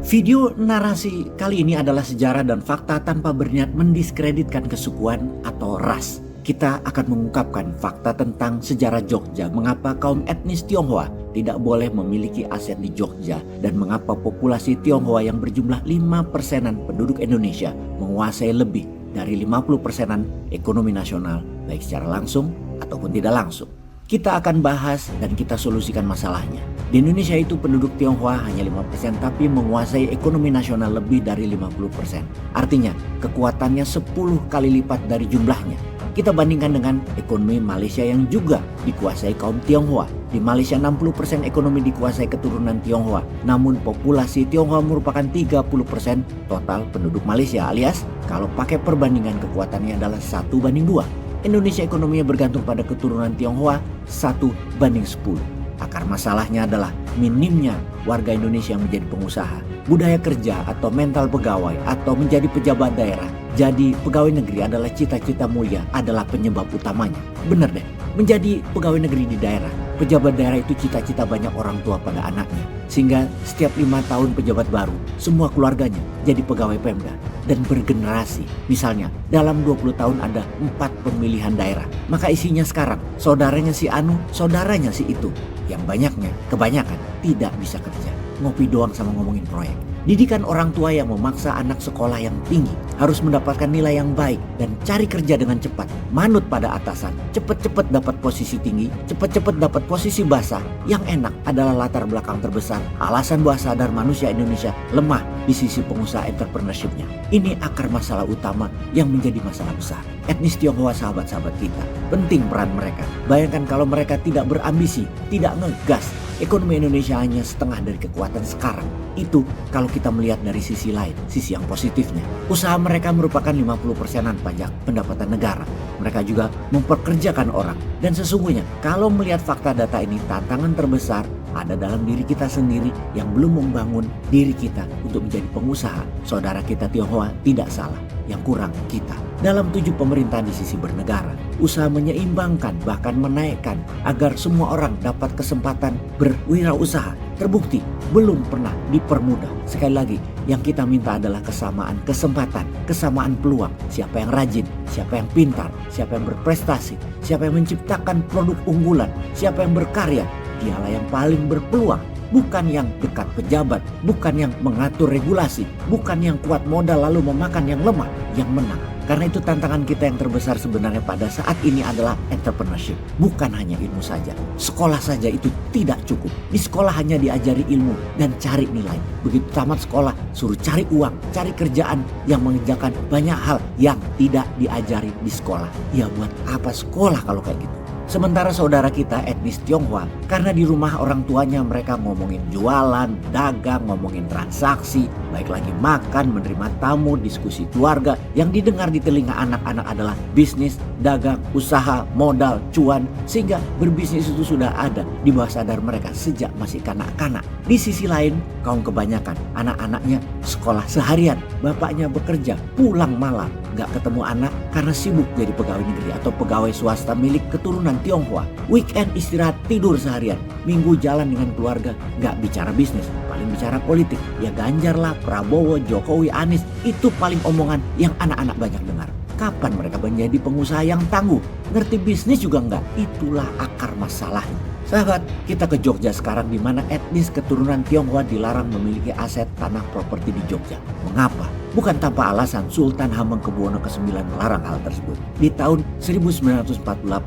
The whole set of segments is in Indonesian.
Video narasi kali ini adalah sejarah dan fakta tanpa berniat mendiskreditkan kesukuan atau ras. Kita akan mengungkapkan fakta tentang sejarah Jogja, mengapa kaum etnis Tionghoa tidak boleh memiliki aset di Jogja, dan mengapa populasi Tionghoa yang berjumlah 5%-an penduduk Indonesia menguasai lebih dari 50%-an ekonomi nasional, baik secara langsung ataupun tidak langsung. Kita akan bahas dan kita solusikan masalahnya. Di Indonesia itu penduduk Tionghoa hanya 5%, tapi menguasai ekonomi nasional lebih dari 50%. Artinya kekuatannya 10 kali lipat dari jumlahnya. Kita bandingkan dengan ekonomi Malaysia yang juga dikuasai kaum Tionghoa. Di Malaysia 60% ekonomi dikuasai keturunan Tionghoa. Namun populasi Tionghoa merupakan 30% total penduduk Malaysia, alias kalau pakai perbandingan kekuatannya adalah 1:2. Indonesia ekonominya bergantung pada keturunan Tionghoa 1:10. Akar masalahnya adalah minimnya warga Indonesia yang menjadi pengusaha. Budaya kerja atau mental pegawai atau menjadi pejabat daerah, jadi pegawai negeri adalah cita-cita mulia, adalah penyebab utamanya. Bener deh, menjadi pegawai negeri di daerah, pejabat daerah itu cita-cita banyak orang tua pada anaknya. Sehingga setiap 5 tahun pejabat baru, semua keluarganya jadi pegawai Pemda dan bergenerasi. Misalnya dalam 20 tahun ada 4 pemilihan daerah, maka isinya sekarang saudaranya si Anu, saudaranya si itu. Yang banyaknya, kebanyakan tidak bisa kerja, ngopi doang sama ngomongin proyek. Didikan orang tua yang memaksa anak sekolah yang tinggi, harus mendapatkan nilai yang baik dan cari kerja dengan cepat, manut pada atasan, cepet-cepet dapat posisi tinggi, cepet-cepet dapat posisi basah. Yang enak adalah latar belakang terbesar, alasan bawah sadar manusia Indonesia lemah di sisi pengusaha entrepreneurship-nya. Ini akar masalah utama yang menjadi masalah besar. Etnis Tionghoa, sahabat-sahabat kita, penting peran mereka. Bayangkan kalau mereka tidak berambisi, tidak ngegas, ekonomi Indonesia hanya setengah dari kekuatan sekarang. Itu kalau kita melihat dari sisi lain, sisi yang positifnya. Usaha mereka merupakan 50%-an pajak pendapatan negara. Mereka juga memperkerjakan orang. Dan sesungguhnya kalau melihat fakta data ini, tantangan terbesar ada dalam diri kita sendiri yang belum membangun diri kita untuk menjadi pengusaha. Saudara kita Tionghoa tidak salah, yang kurang kita. Dalam 7 pemerintahan di sisi bernegara, usaha menyeimbangkan bahkan menaikkan agar semua orang dapat kesempatan berwirausaha. Terbukti belum pernah dipermudah. Sekali lagi, yang kita minta adalah kesamaan kesempatan, kesamaan peluang. Siapa yang rajin, siapa yang pintar, siapa yang berprestasi, siapa yang menciptakan produk unggulan, siapa yang berkarya, dialah yang paling berpeluang. Bukan yang dekat pejabat, bukan yang mengatur regulasi, bukan yang kuat modal lalu memakan yang lemah, yang menang. Karena itu tantangan kita yang terbesar sebenarnya pada saat ini adalah entrepreneurship. Bukan hanya ilmu saja. Sekolah saja itu tidak cukup. Di sekolah hanya diajari ilmu dan cari nilai. Begitu tamat sekolah, suruh cari uang, cari kerjaan yang mengerjakan banyak hal yang tidak diajari di sekolah. Ya buat apa sekolah kalau kayak gitu? Sementara saudara kita etnis Tionghoa, karena di rumah orang tuanya mereka ngomongin jualan, dagang, ngomongin transaksi, baik lagi makan, menerima tamu, diskusi keluarga, yang didengar di telinga anak-anak adalah bisnis, dagang, usaha, modal, cuan, sehingga berbisnis itu sudah ada di bawah sadar mereka sejak masih kanak-kanak. Di sisi lain, kaum kebanyakan anak-anaknya sekolah seharian, bapaknya bekerja, pulang malam, gak ketemu anak karena sibuk jadi pegawai negeri atau pegawai swasta milik keturunan Tionghoa. Weekend istirahat tidur seharian, minggu jalan dengan keluarga, gak bicara bisnis, paling bicara politik. Ya Ganjar lah, Prabowo, Jokowi, Anies, itu paling omongan yang anak-anak banyak dengar. Kapan mereka menjadi pengusaha yang tangguh? Ngerti bisnis juga enggak? Itulah akar masalahnya. Sahabat, kita ke Jogja sekarang di mana etnis keturunan Tionghoa dilarang memiliki aset tanah properti di Jogja. Mengapa? Bukan tanpa alasan Sultan Hamengkubuwono ke-9 melarang hal tersebut. Di tahun 1948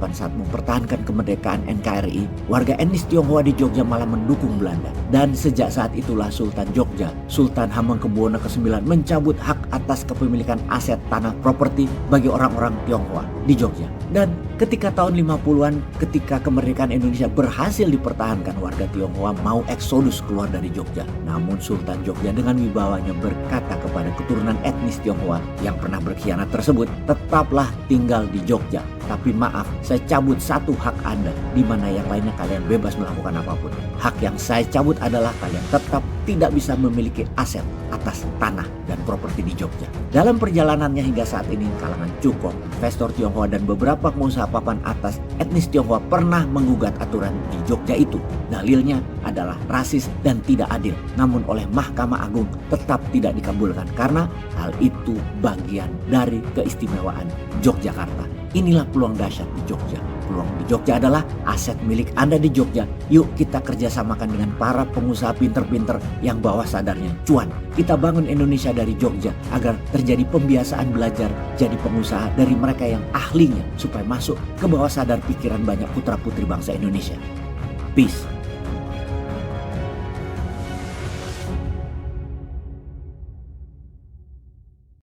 saat mempertahankan kemerdekaan NKRI, warga etnis Tionghoa di Jogja malah mendukung Belanda. Dan sejak saat itulah Sultan Jogja, Sultan Hamengkubuwono ke-9 mencabut hak atas kepemilikan aset tanah properti bagi orang-orang Tionghoa di Jogja. Dan ketika tahun 50-an, ketika kemerdekaan Indonesia berhasil dipertahankan, warga Tionghoa mau eksodus keluar dari Jogja. Namun Sultan Jogja dengan wibawanya berkata kepada keturunan etnis Tionghoa yang pernah berkhianat tersebut, tetaplah tinggal di Jogja. Tapi maaf, saya cabut satu hak Anda, di mana yang lainnya kalian bebas melakukan apapun. Hak yang saya cabut adalah kalian tetap tidak bisa memiliki aset atas tanah dan properti di Jogja. Dalam perjalanannya hingga saat ini, kalangan cukup, investor Tionghoa dan beberapa pengusaha papan atas etnis Tionghoa pernah menggugat aturan di Jogja itu. Dalilnya adalah rasis dan tidak adil. Namun oleh Mahkamah Agung tetap tidak dikabulkan karena hal itu bagian dari keistimewaan Yogyakarta. Inilah peluang dahsyat di Jogja. Peluang di Jogja adalah aset milik Anda di Jogja. Yuk kita kerjasamakan dengan para pengusaha pinter-pinter yang bawah sadarnya cuan. Kita bangun Indonesia dari Jogja agar terjadi pembiasaan belajar jadi pengusaha dari mereka yang ahlinya supaya masuk ke bawah sadar pikiran banyak putra-putri bangsa Indonesia. Peace.